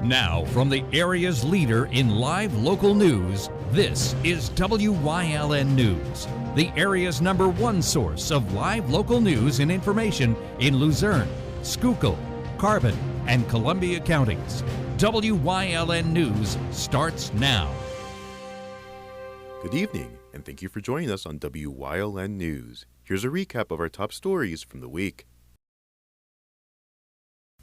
Now, from the area's leader in live local news, this is WYLN News, the area's #1 source of live local news and information in Luzerne, Schuylkill, Carbon, and Columbia counties. WYLN News starts now. Good evening, and thank you for joining us on WYLN News. Here's a recap of our top stories from the week.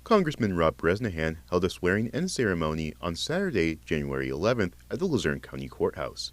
Congressman Rob Bresnahan held a swearing-in ceremony on Saturday, January 11th at the Luzerne County Courthouse.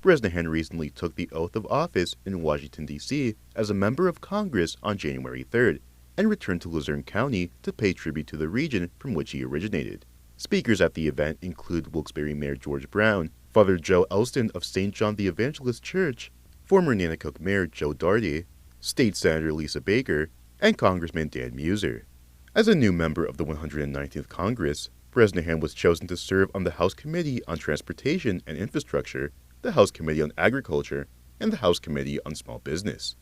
Bresnahan recently took the oath of office in Washington, D.C. as a member of Congress on January 3rd and returned to Luzerne County to pay tribute to the region from which he originated. Speakers at the event include Wilkes-Barre Mayor George Brown, Father Joe Elston of St. John the Evangelist Church, former Nanticoke Mayor Joe Daugherty, State Senator Lisa Baker, and Congressman Dan Muser. As a new member of the 119th Congress, Bresnahan was chosen to serve on the House Committee on Transportation and Infrastructure, the House Committee on Agriculture, and the House Committee on Small Business.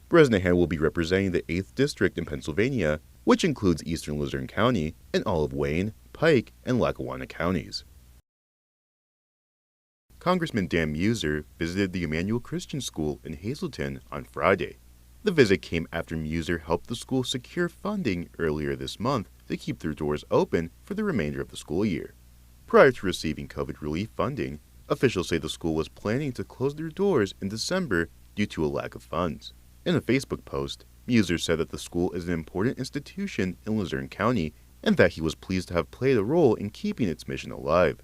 Bresnahan will be representing the 8th District in Pennsylvania, which includes eastern Luzerne County and all of Wayne, Pike, and Lackawanna counties. Congressman Dan Muser visited the Emmanuel Christian School in Hazleton on Friday. The visit came after Muser helped the school secure funding earlier this month to keep their doors open for the remainder of the school year. Prior to receiving COVID relief funding, officials say the school was planning to close their doors in December due to a lack of funds. In a Facebook post, Muser said that the school is an important institution in Luzerne County and that he was pleased to have played a role in keeping its mission alive.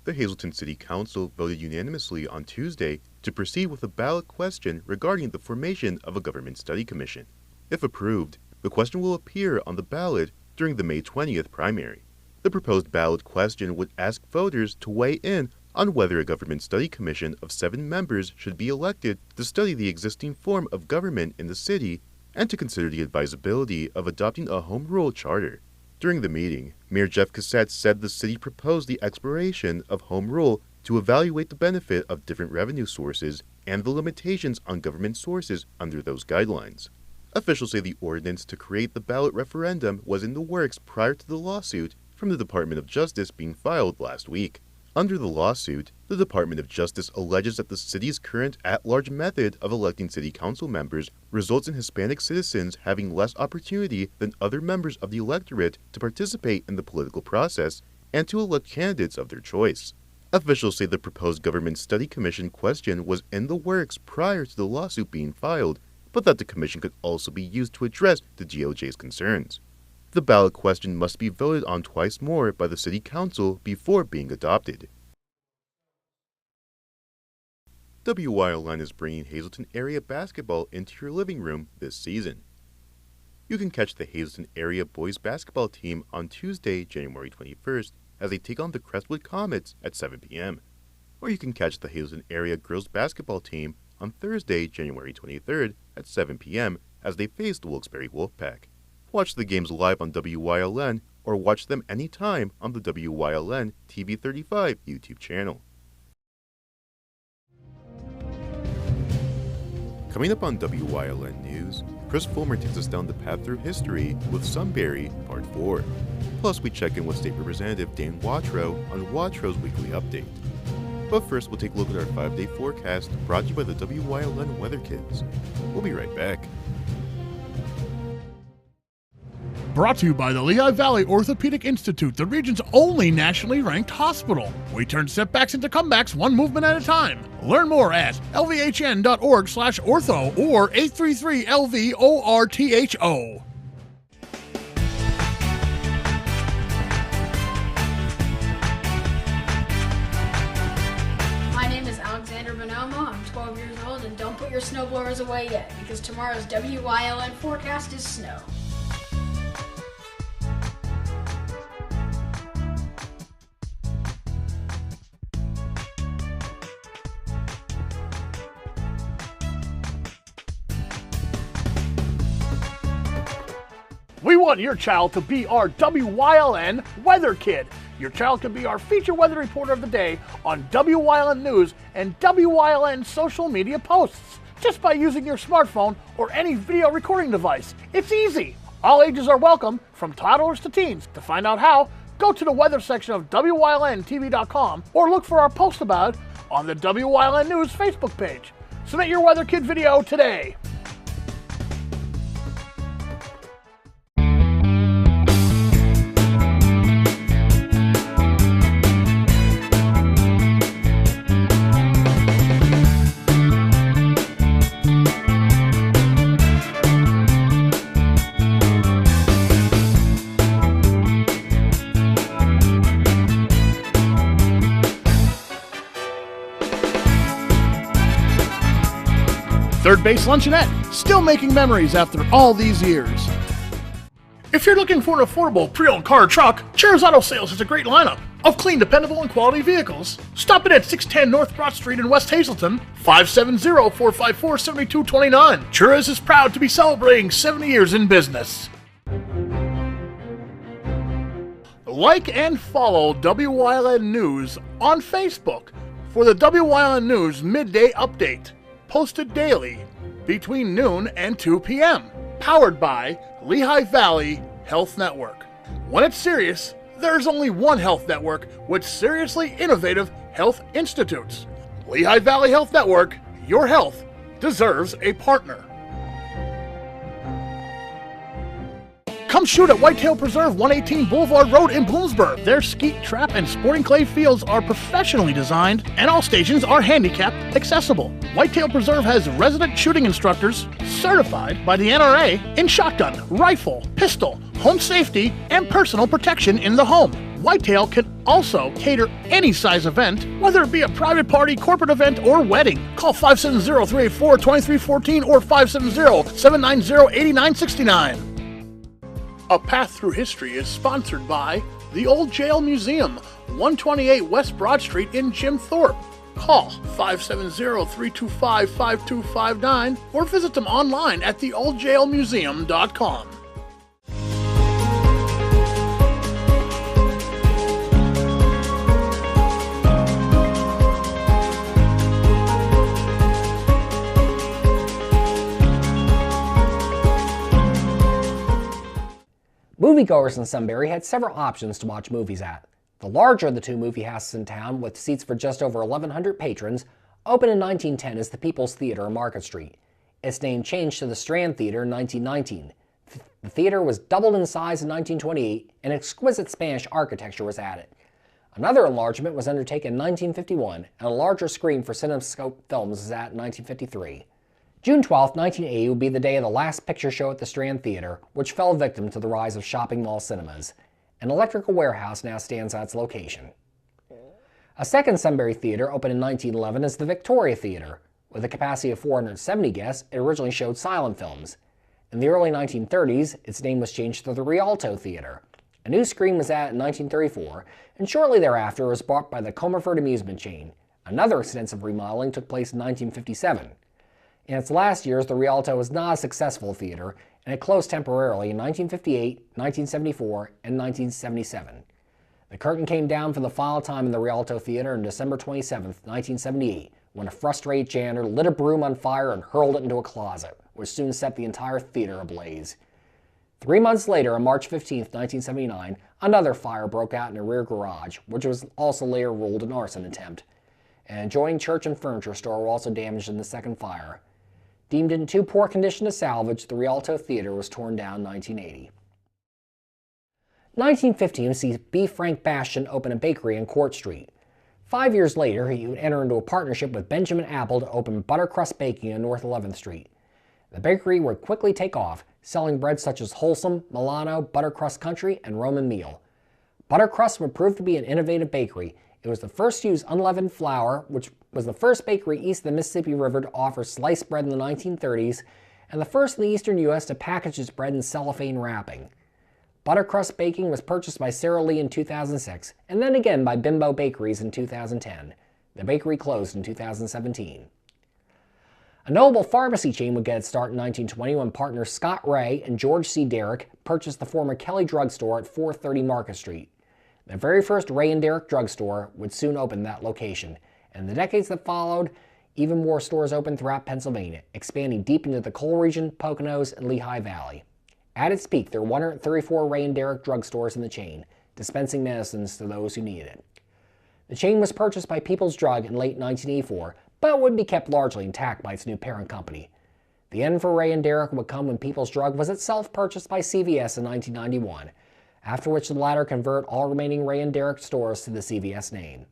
The Hazleton City Council voted unanimously on Tuesday to proceed with a ballot question regarding the formation of a government study commission. If approved, the question will appear on the ballot during the May 20th primary. The proposed ballot question would ask voters to weigh in on whether a government study commission of 7 members should be elected to study the existing form of government in the city and to consider the advisability of adopting a home rule charter. During the meeting, Mayor Jeff Cassett said the city proposed the exploration of home rule to evaluate the benefit of different revenue sources and the limitations on government sources under those guidelines. Officials say the ordinance to create the ballot referendum was in the works prior to the lawsuit from the Department of Justice being filed last week. Under the lawsuit, the Department of Justice alleges that the city's current at-large method of electing city council members results in Hispanic citizens having less opportunity than other members of the electorate to participate in the political process and to elect candidates of their choice. Officials say the proposed government study commission question was in the works prior to the lawsuit being filed, but that the commission could also be used to address the DOJ's concerns. The ballot question must be voted on twice more by the City Council before being adopted. WYLN is bringing Hazleton area basketball into your living room this season. You can catch the Hazleton area boys basketball team on Tuesday, January 21st, as they take on the Crestwood Comets at 7 p.m. Or you can catch the Hazleton area girls basketball team on Thursday, January 23rd at 7 p.m. as they face the Wilkes-Barre Wolfpack. Watch the games live on WYLN or watch them anytime on the WYLN TV 35 YouTube channel. Coming up on WYLN News, Chris Fulmer takes us down the path through history with Sunbury Part 4. Plus, we check in with State Representative Dan Watrow on Watrow's weekly update. But first, we'll take a look at our 5-day forecast brought to you by the WYLN Weather Kids. We'll be right back. Brought to you by the Lehigh Valley Orthopedic Institute, the region's only nationally ranked hospital. We turn setbacks into comebacks one movement at a time. Learn more at lvhn.org/ortho or 833-LV-ORTHO. My name is Alexander Bonomo. I'm 12 years old, and don't put your snowblowers away yet because tomorrow's WYLN forecast is snow. We want your child to be our WYLN Weather Kid. Your child can be our feature weather reporter of the day on WYLN News and WYLN social media posts just by using your smartphone or any video recording device. It's easy. All ages are welcome, from toddlers to teens. To find out how, go to the weather section of WYLNTV.com or look for our post about it on the WYLN News Facebook page. Submit your Weather Kid video today. Third Base Luncheonette, still making memories after all these years. If you're looking for an affordable pre-owned car or truck, Cheers Auto Sales has a great lineup of clean, dependable, and quality vehicles. Stop in at 610 North Broad Street in West Hazleton, 570-454-7229. Cheers is proud to be celebrating 70 years in business. Like and follow WYLN News on Facebook for the WYLN News Midday Update, posted daily between noon and 2 p.m. Powered by Lehigh Valley Health Network. When it's serious, there's only one health network with seriously innovative health institutes. Lehigh Valley Health Network, your health deserves a partner. Come shoot at Whitetail Preserve 118 Boulevard Road in Bloomsburg. Their skeet, trap, and sporting clay fields are professionally designed, and all stations are handicapped accessible. Whitetail Preserve has resident shooting instructors certified by the NRA in shotgun, rifle, pistol, home safety, and personal protection in the home. Whitetail can also cater any size event, whether it be a private party, corporate event, or wedding. Call 570-384-2314 or 570-790-8969. A Path Through History is sponsored by the Old Jail Museum, 128 West Broad Street in Jim Thorpe. Call 570-325-5259 or visit them online at theoldjailmuseum.com. Moviegoers in Sunbury had several options to watch movies at. The larger of the two movie houses in town, with seats for just over 1,100 patrons, opened in 1910 as the People's Theater on Market Street. Its name changed to the Strand Theater in 1919. The theater was doubled in size in 1928, and exquisite Spanish architecture was added. Another enlargement was undertaken in 1951, and a larger screen for CinemaScope films was added in 1953. June 12, 1980 would be the day of the last picture show at the Strand Theater, which fell victim to the rise of shopping mall cinemas. An electrical warehouse now stands at its location. A second Sunbury theater opened in 1911 is the Victoria Theater. With a capacity of 470 guests, it originally showed silent films. In the early 1930s, its name was changed to the Rialto Theater. A new screen was added in 1934, and shortly thereafter it was bought by the Comerford amusement chain. Another extensive remodeling took place in 1957. In its last years, the Rialto was not a successful theater, and it closed temporarily in 1958, 1974, and 1977. The curtain came down for the final time in the Rialto Theater on December 27, 1978, when a frustrated janitor lit a broom on fire and hurled it into a closet, which soon set the entire theater ablaze. 3 months later, on March 15, 1979, another fire broke out in a rear garage, which was also later ruled an arson attempt. An adjoining church and furniture store were also damaged in the second fire. Deemed in too poor condition to salvage, the Rialto Theater was torn down in 1980. 1915 sees B. Frank Bastian open a bakery on Court Street. 5 years later, he would enter into a partnership with Benjamin Apple to open Buttercrust Baking on North 11th Street. The bakery would quickly take off, selling breads such as Wholesome, Milano, Buttercrust Country, and Roman Meal. Buttercrust would prove to be an innovative bakery. It was the first to use unleavened flour, which was the first bakery east of the Mississippi River to offer sliced bread in the 1930s, and the first in the eastern U.S. to package its bread in cellophane wrapping. Buttercrust Baking was purchased by Sara Lee in 2006, and then again by Bimbo Bakeries in 2010. The bakery closed in 2017. A notable pharmacy chain would get its start in 1920 when partners Scott Ray and George C. Derrick purchased the former Kelly Drug Store at 430 Market Street. The very first Ray and Derrick drugstore would soon open that location, and in the decades that followed, even more stores opened throughout Pennsylvania, expanding deep into the coal region, Poconos, and Lehigh Valley. At its peak, there were 134 Ray and Derrick drugstores in the chain, dispensing medicines to those who needed it. The chain was purchased by People's Drug in late 1984, but would be kept largely intact by its new parent company. The end for Ray and Derrick would come when People's Drug was itself purchased by CVS in 1991, after which the latter converted all remaining Ray and Derrick stores to the CVS name.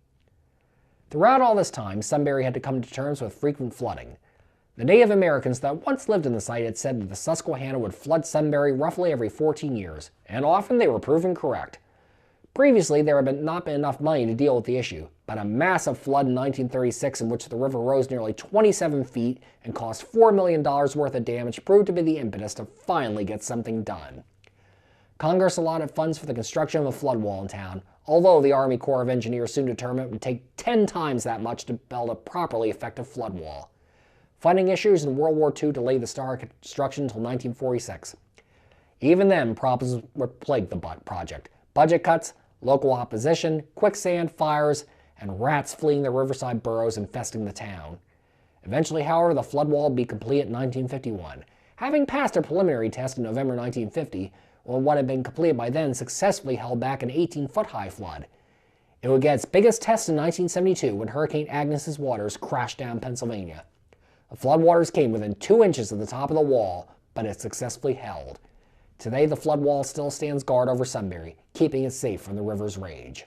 Throughout all this time, Sunbury had to come to terms with frequent flooding. The Native Americans that once lived in the site had said that the Susquehanna would flood Sunbury roughly every 14 years, and often they were proven correct. Previously, there had not been enough money to deal with the issue, but a massive flood in 1936 in which the river rose nearly 27 feet and caused $4 million worth of damage proved to be the impetus to finally get something done. Congress allotted funds for the construction of a flood wall in town, although the Army Corps of Engineers soon determined it would take 10 times that much to build a properly effective flood wall. Funding issues in World War II delayed the start of construction until 1946. Even then, problems would plague the project. Budget cuts, local opposition, quicksand, fires, and rats fleeing the riverside boroughs infesting the town. Eventually, however, the flood wall would be complete in 1951, having passed a preliminary test in November 1950, when what had been completed by then successfully held back an 18-foot-high flood. It would get its biggest test in 1972 when Hurricane Agnes's waters crashed down Pennsylvania. The floodwaters came within 2 inches of the top of the wall, but it successfully held. Today, the flood wall still stands guard over Sunbury, keeping it safe from the river's rage.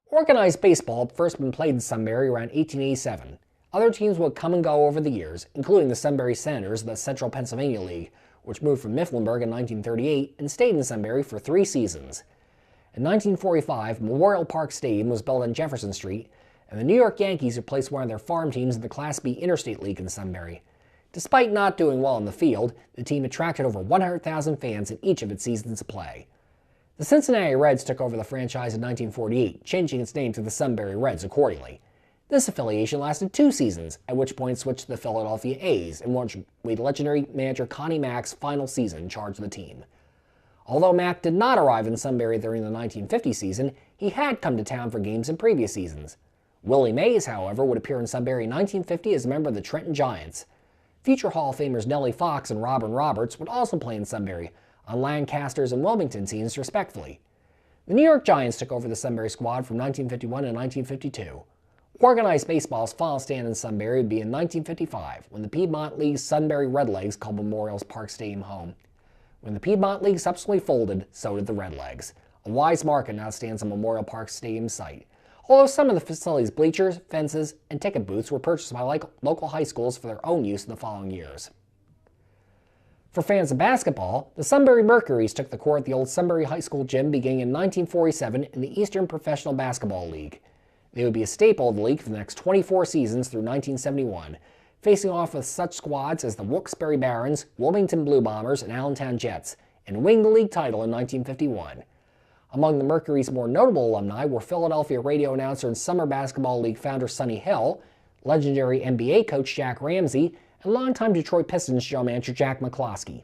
Organized baseball had first been played in Sunbury around 1887. Other teams would come and go over the years, including the Sunbury Senators of the Central Pennsylvania League, which moved from Mifflinburg in 1938 and stayed in Sunbury for 3 seasons. In 1945, Memorial Park Stadium was built on Jefferson Street, and the New York Yankees replaced one of their farm teams in the Class B Interstate League in Sunbury. Despite not doing well in the field, the team attracted over 100,000 fans in each of its seasons of play. The Cincinnati Reds took over the franchise in 1948, changing its name to the Sunbury Reds accordingly. This affiliation lasted 2 seasons, at which point it switched to the Philadelphia A's, in which legendary manager Connie Mack's final season charged the team. Although Mack did not arrive in Sunbury during the 1950 season, he had come to town for games in previous seasons. Willie Mays, however, would appear in Sunbury in 1950 as a member of the Trenton Giants. Future Hall of Famers Nellie Fox and Robin Roberts would also play in Sunbury, on Lancaster's and Wilmington teams respectively. The New York Giants took over the Sunbury squad from 1951 to 1952. Organized baseball's final stand in Sunbury would be in 1955, when the Piedmont League's Sunbury Redlegs called Memorial Park Stadium home. When the Piedmont League subsequently folded, so did the Redlegs. A wise market now stands on Memorial Park Stadium site, although some of the facility's bleachers, fences, and ticket booths were purchased by local high schools for their own use in the following years. For fans of basketball, the Sunbury Mercuries took the court at the old Sunbury High School gym beginning in 1947 in the Eastern Professional Basketball League. They would be a staple of the league for the next 24 seasons through 1971, facing off with such squads as the Wilkes-Barre Barons, Wilmington Blue Bombers, and Allentown Jets, and winning the league title in 1951. Among the Mercury's more notable alumni were Philadelphia radio announcer and Summer Basketball League founder Sonny Hill, legendary NBA coach Jack Ramsey, and longtime Detroit Pistons general manager Jack McCloskey.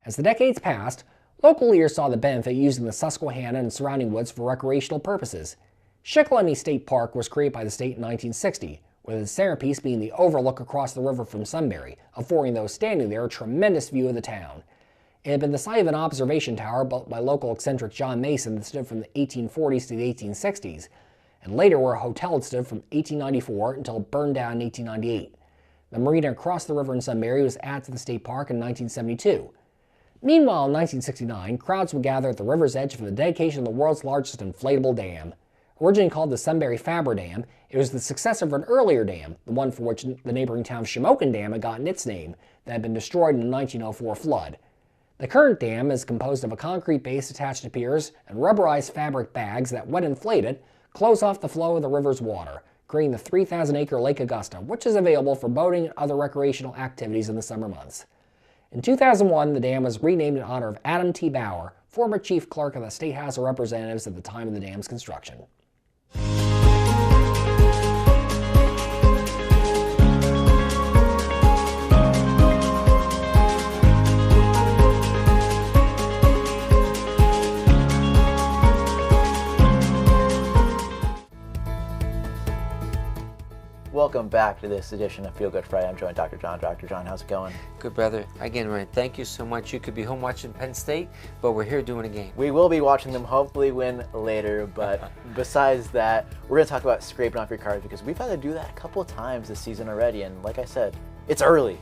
As the decades passed, local leaders saw the benefit using the Susquehanna and surrounding woods for recreational purposes. Shikellamy State Park was created by the state in 1960, with its centerpiece being the overlook across the river from Sunbury, affording those standing there a tremendous view of the town. It had been the site of an observation tower built by local eccentric John Mason that stood from the 1840s to the 1860s, and later where a hotel had stood from 1894 until it burned down in 1898. The marina across the river in Sunbury was added to the state park in 1972. Meanwhile, in 1969, crowds would gather at the river's edge for the dedication of the world's largest inflatable dam. Originally called the Sunbury Faber Dam, it was the successor of an earlier dam, the one for which the neighboring town of Shamokin Dam had gotten its name, that had been destroyed in the 1904 flood. The current dam is composed of a concrete base attached to piers and rubberized fabric bags that, when inflated, close off the flow of the river's water, creating the 3,000-acre Lake Augusta, which is available for boating and other recreational activities in the summer months. In 2001, the dam was renamed in honor of Adam T. Bauer, former chief clerk of the State House of Representatives at the time of the dam's construction. Welcome welcome back to this edition of Feel Good Friday. I'm joined by Dr. John. Dr. John, how's it going? Good, brother. Again, Ryan, thank you so much. You could be home watching Penn State, but we're here doing a game. We will be watching them hopefully win later, but besides that, we're going to talk about scraping off your cars because we've had to do that a couple of times this season already, and like I said, it's early.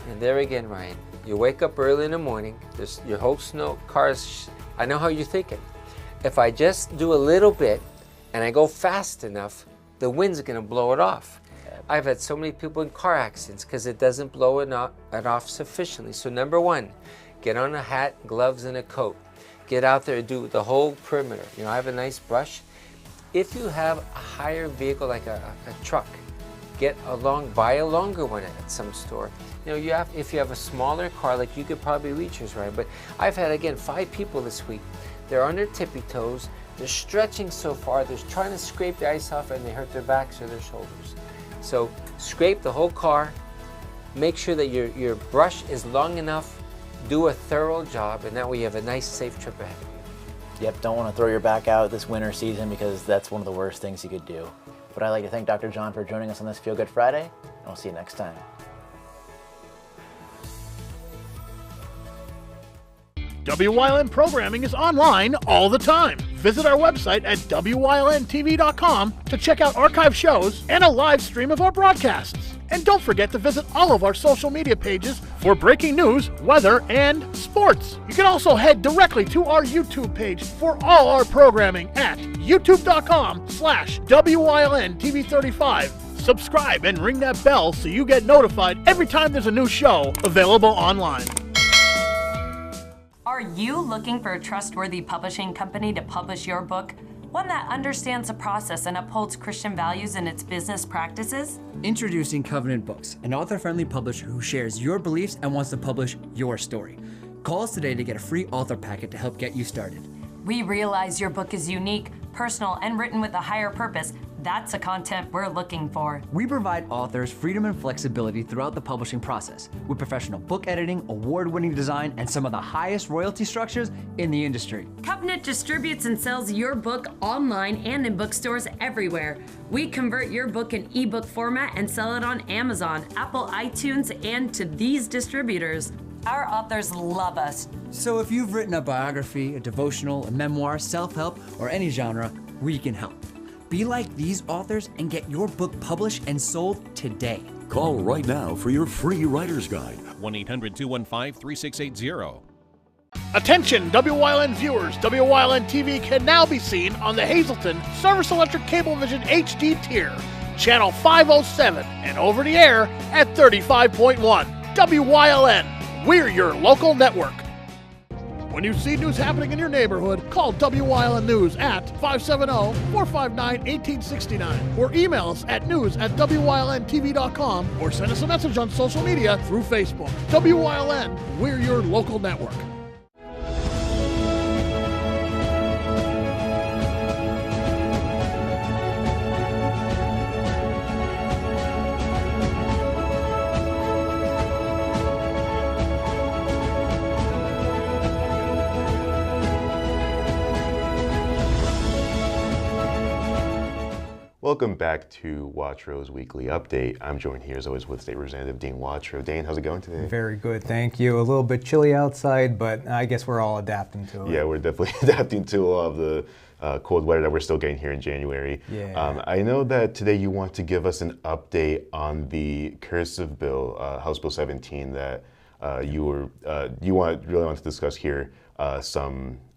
And there again, Ryan, you wake up early in the morning, there's your whole cars, I know how you're thinking. If I just do a little bit and I go fast enough, the wind's going to blow it off. I've had so many people in car accidents because it doesn't blow it off sufficiently. So number one, get on a hat, gloves, and a coat. Get out there and do the whole perimeter. You know, I have a nice brush. If you have a higher vehicle like a truck, buy a longer one at some store. You know, if you have a smaller car, like you could probably reach yours, right? But I've had, again, 5 people this week. They're on their tippy toes. They're stretching so far. They're trying to scrape the ice off and they hurt their backs or their shoulders. So scrape the whole car. Make sure that your brush is long enough. Do a thorough job, and that way you have a nice, safe trip ahead of you. Yep, don't want to throw your back out this winter season because that's one of the worst things you could do. But I'd like to thank Dr. John for joining us on this Feel Good Friday, and we'll see you next time. WYLN programming is online all the time. Visit our website at WYLNTV.com to check out archive shows and a live stream of our broadcasts. And don't forget to visit all of our social media pages for breaking news, weather, and sports. You can also head directly to our YouTube page for all our programming at youtube.com/WYLNTV35. Subscribe and ring that bell so you get notified every time there's a new show available online. Are you looking for a trustworthy publishing company to publish your book? One that understands the process and upholds Christian values in its business practices? Introducing Covenant Books, an author-friendly publisher who shares your beliefs and wants to publish your story. Call us today to get a free author packet to help get you started. We realize your book is unique, personal, and written with a higher purpose. That's the content we're looking for. We provide authors freedom and flexibility throughout the publishing process with professional book editing, award-winning design, and some of the highest royalty structures in the industry. Covenant distributes and sells your book online and in bookstores everywhere. We convert your book in ebook format and sell it on Amazon, Apple iTunes, and to these distributors. Our authors love us. So if you've written a biography, a devotional, a memoir, self-help, or any genre, we can help. Be like these authors and get your book published and sold today. Call right now for your free writer's guide. 1-800-215-3680. Attention, WYLN viewers. WYLN TV can now be seen on the Hazleton Service Electric Cablevision HD tier, channel 507, and over the air at 35.1. WYLN, we're your local network. When you see news happening in your neighborhood, call WYLN News at 570-459-1869 or email us at news@WYLNTV.com or send us a message on social media through Facebook. WYLN, we're your local network. Welcome back to Watro's Weekly Update. I'm joined here as always with State Representative Dane Watro. Dane, how's it going today? Very good, thank you. A little bit chilly outside, but I guess we're all adapting to it. Yeah, we're definitely adapting to a lot of the cold weather that we're still getting here in January. Yeah. I know that today you want to give us an update on the cursive bill, House Bill 17, that you really want to discuss here,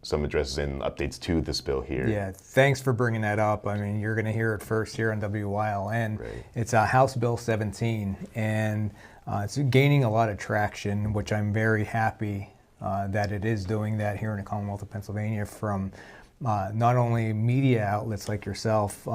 some addresses and updates to this bill here. Yeah, thanks for bringing that up. I mean, you're going to hear it first here on WYLN. Right. It's House Bill 17, and it's gaining a lot of traction, which I'm very happy that it is doing that here in the Commonwealth of Pennsylvania from not only media outlets like yourself.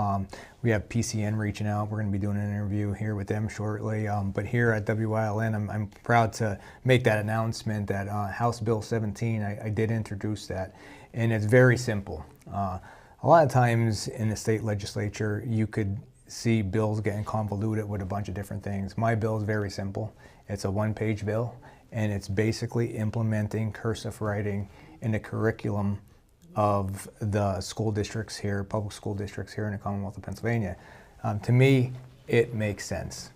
We have PCN reaching out. We're going to be doing an interview here with them shortly. But here at WYLN, I'm proud to make that announcement that House Bill 17, I did introduce that. And it's very simple. A lot of times in the state legislature, you could see bills getting convoluted with a bunch of different things. My bill is very simple. It's a one-page bill, and it's basically implementing cursive writing in the curriculum of the school districts here, public school districts here in the Commonwealth of Pennsylvania. To me, it makes sense.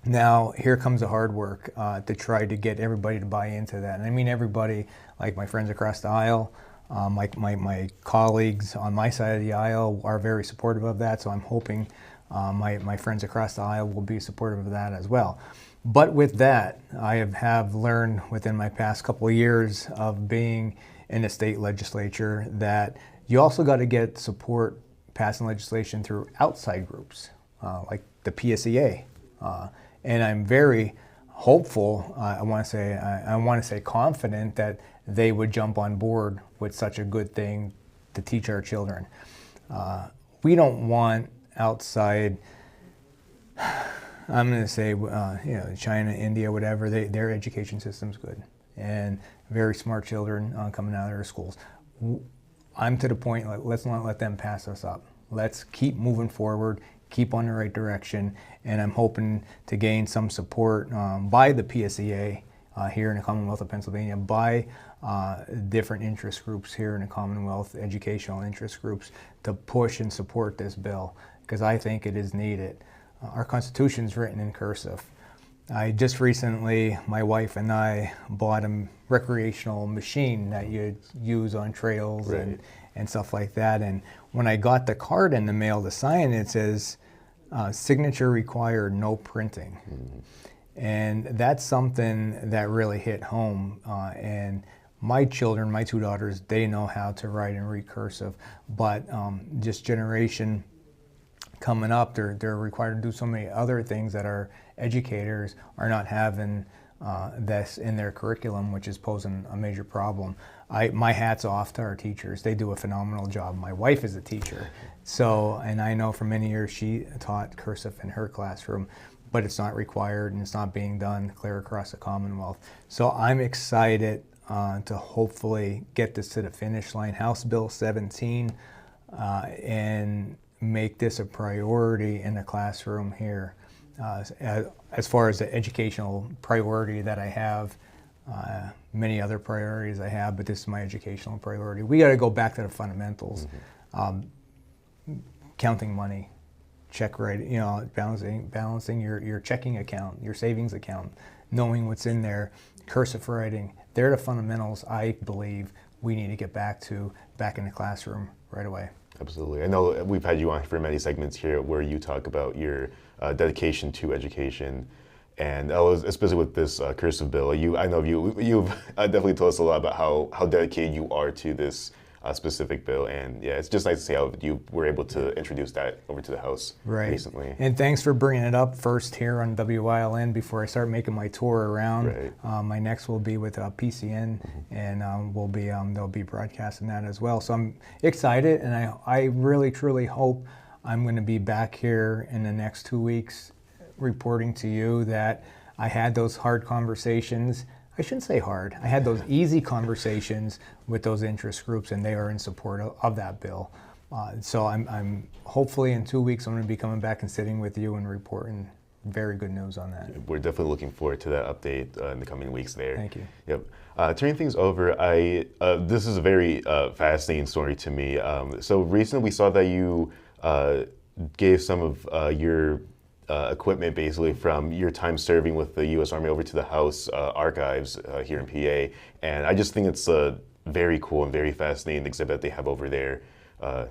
Now, here comes the hard work to try to get everybody to buy into that. And I mean everybody, like my friends across the aisle, my colleagues on my side of the aisle are very supportive of that, so I'm hoping my friends across the aisle will be supportive of that as well. But with that, I have learned within my past couple of years of being in the state legislature that you also got to get support passing legislation through outside groups, like the PSEA. And I'm very hopeful, I want to say confident that they would jump on board with such a good thing to teach our children. We don't want outside, I'm going to say, China, India, whatever, their education system's good and very smart children coming out of their schools. I'm to the point, like, let's not let them pass us up. Let's keep moving forward, keep on the right direction, and I'm hoping to gain some support by the PSEA here in the Commonwealth of Pennsylvania, by different interest groups here in the Commonwealth, educational interest groups, to push and support this bill, because I think it is needed. Our Constitution is written in cursive. I just recently, my wife and I bought a recreational machine that you use on trails and stuff like that. And when I got the card in the mail to sign, it says, signature required, no printing. And that's something that really hit home. And my children, my two daughters, they know how to write and read cursive, but this generation coming up, they're required to do so many other things that our educators are not having this in their curriculum, which is posing a major problem. My hat's off to our teachers. They do a phenomenal job. My wife is a teacher, and I know for many years she taught cursive in her classroom, but it's not required and it's not being done clear across the Commonwealth. So I'm excited to hopefully get this to the finish line, House Bill 17, and make this a priority in the classroom here. As far as the educational priority that I have, many other priorities I have, but this is my educational priority. We got to go back to the fundamentals. Counting money, check writing, balancing your checking account, your savings account, knowing what's in there, cursive writing. They're the fundamentals I believe we need to get back in the classroom right away. Absolutely. I know we've had you on for many segments here where you talk about your dedication to education, and especially with this cursive bill. I know you've definitely told us a lot about how dedicated you are to this specific bill, and yeah, it's just nice to see how you were able to introduce that over to the House recently. And thanks for bringing it up first here on WYLN before I start making my tour around. My next will be with PCN, and they'll be broadcasting that as well. So I'm excited, and I really truly hope I'm going to be back here in the next 2 weeks reporting to you that I had those hard conversations. I shouldn't say hard. I had those easy conversations with those interest groups, and they are in support of that bill. So I'm hopefully in 2 weeks I'm going to be coming back and sitting with you and reporting very good news on that. We're definitely looking forward to that update in the coming weeks there. Thank you. Yep. Turning things over, this is a very fascinating story to me. So recently we saw that you gave some of your equipment basically from your time serving with the U.S. Army over to the House Archives here in PA, and I just think it's a very cool and very fascinating exhibit they have over there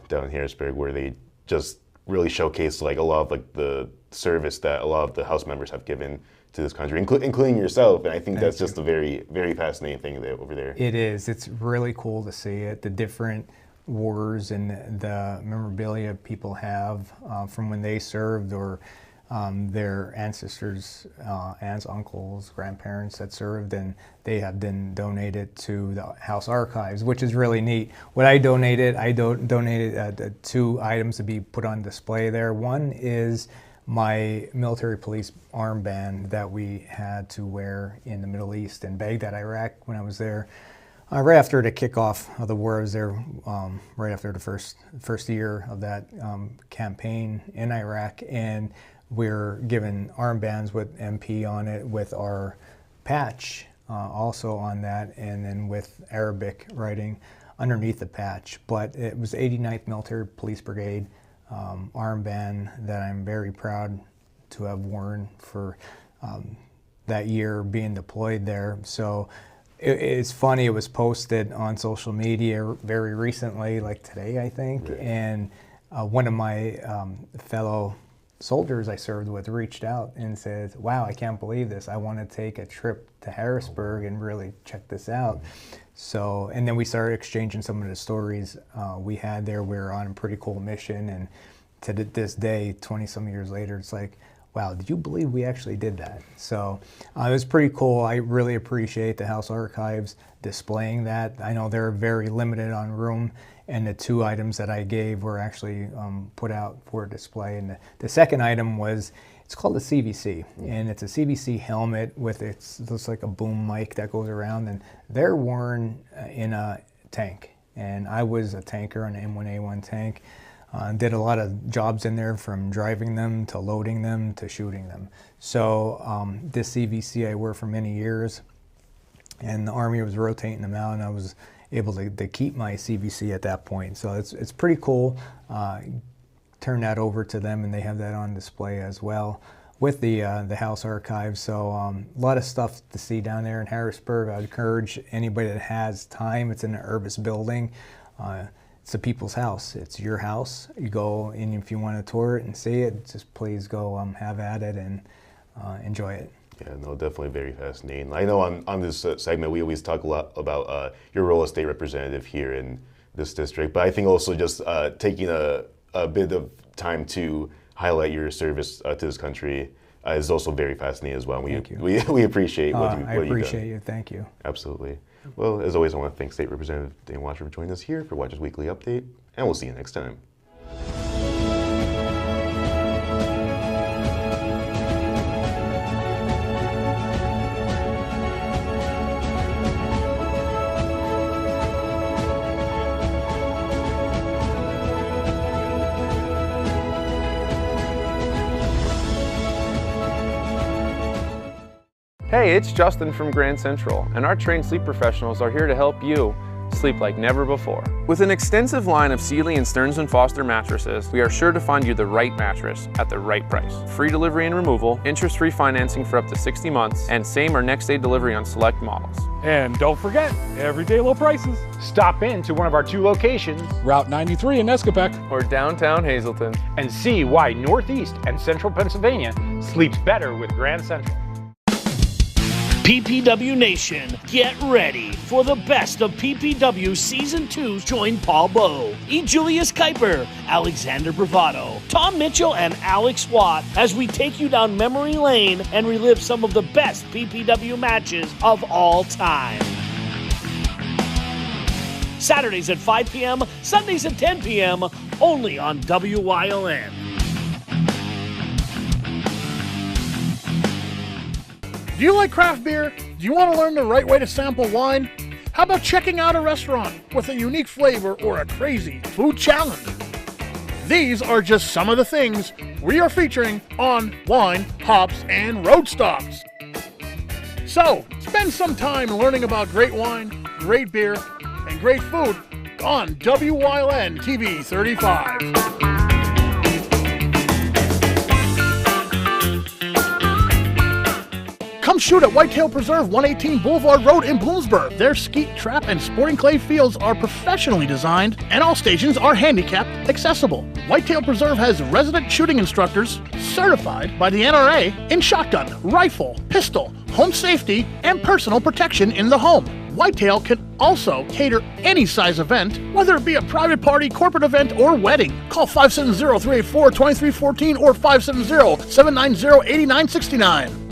down in Harrisburg, where they just really showcase like a lot of like the service that a lot of the House members have given to this country, including yourself, and I think that's just a very, very fascinating thing over there. It is. It's really cool to see it, the different wars and the memorabilia people have from when they served, or their ancestors, aunts, uncles, grandparents that served, and they have been donated to the House Archives, which is really neat. What I donated, donated 2 items to be put on display there. One is my military police armband that we had to wear in the Middle East, in Baghdad, Iraq, when I was there. Right after the kickoff of the war, I was there right after the first year of that campaign in Iraq, and we're given armbands with MP on it, with our patch also on that, and then with Arabic writing underneath the patch. But it was 89th Military Police Brigade armband that I'm very proud to have worn for that year being deployed there. So it's funny, it was posted on social media very recently, like today, I think, and one of my fellow soldiers I served with reached out and said, wow, I can't believe this. I want to take a trip to Harrisburg and really check this out. So, and then we started exchanging some of the stories we had there. We were on a pretty cool mission, and to this day, 20-some years later, it's like, wow, did you believe we actually did that? So it was pretty cool. I really appreciate the House Archives displaying that. I know they're very limited on room, and the 2 items that I gave were actually put out for display. And the second item was, it's called a CVC, and it's a CVC helmet with looks like a boom mic that goes around, and they're worn in a tank. And I was a tanker on an M1A1 tank. Did a lot of jobs in there, from driving them to loading them to shooting them. So this CVC I wore for many years, and the Army was rotating them out, and I was able to keep my CVC at that point. So it's pretty cool. Turn that over to them, and they have that on display as well with the House Archives. So a lot of stuff to see down there in Harrisburg. I'd encourage anybody that has time. It's in the Urbis building. It's the people's house. It's your house. You go in if you want to tour it and see it. Just please go have at it and enjoy it. Yeah, no, definitely very fascinating. I know on this segment we always talk a lot about your role as state representative here in this district, but I think also just taking a bit of time to highlight your service to this country is also very fascinating as well. Thank you. We appreciate what you do. I appreciate you. Thank you. Absolutely. Well, as always, I want to thank State Representative Dan Watcher for joining us here for Watcher's Weekly Update, and we'll see you next time. Hey, it's Justin from Grand Central, and our trained sleep professionals are here to help you sleep like never before. With an extensive line of Sealy and Stearns & Foster mattresses, we are sure to find you the right mattress at the right price. Free delivery and removal, interest-free financing for up to 60 months, and same or next day delivery on select models. And don't forget, everyday low prices. Stop in to one of our 2 locations, Route 93 in Nescopec, or downtown Hazleton, and see why Northeast and Central Pennsylvania sleeps better with Grand Central. PPW Nation, get ready for the best of PPW Season 2. Join Paul Bowe, E. Julius Kuiper, Alexander Bravado, Tom Mitchell, and Alex Watt as we take you down memory lane and relive some of the best PPW matches of all time. Saturdays at 5 p.m., Sundays at 10 p.m., only on WYLN. Do you like craft beer? Do you want to learn the right way to sample wine? How about checking out a restaurant with a unique flavor or a crazy food challenge? These are just some of the things we are featuring on Wine, Hops, and Roadstocks. So, spend some time learning about great wine, great beer, and great food on WYLN TV 35. Come shoot at Whitetail Preserve, 118 Boulevard Road in Bloomsburg. Their skeet, trap, and sporting clay fields are professionally designed, and all stations are handicapped accessible. Whitetail Preserve has resident shooting instructors certified by the NRA in shotgun, rifle, pistol, home safety, and personal protection in the home. Whitetail can also cater any size event, whether it be a private party, corporate event, or wedding. Call 570-384-2314 or 570-790-8969.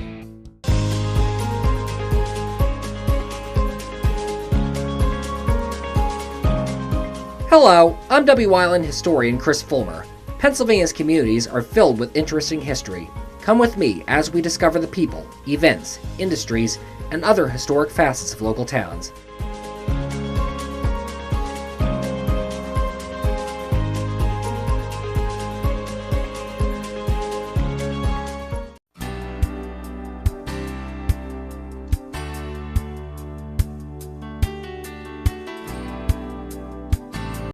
Hello, I'm WYLN historian Chris Fulmer. Pennsylvania's communities are filled with interesting history. Come with me as we discover the people, events, industries, and other historic facets of local towns.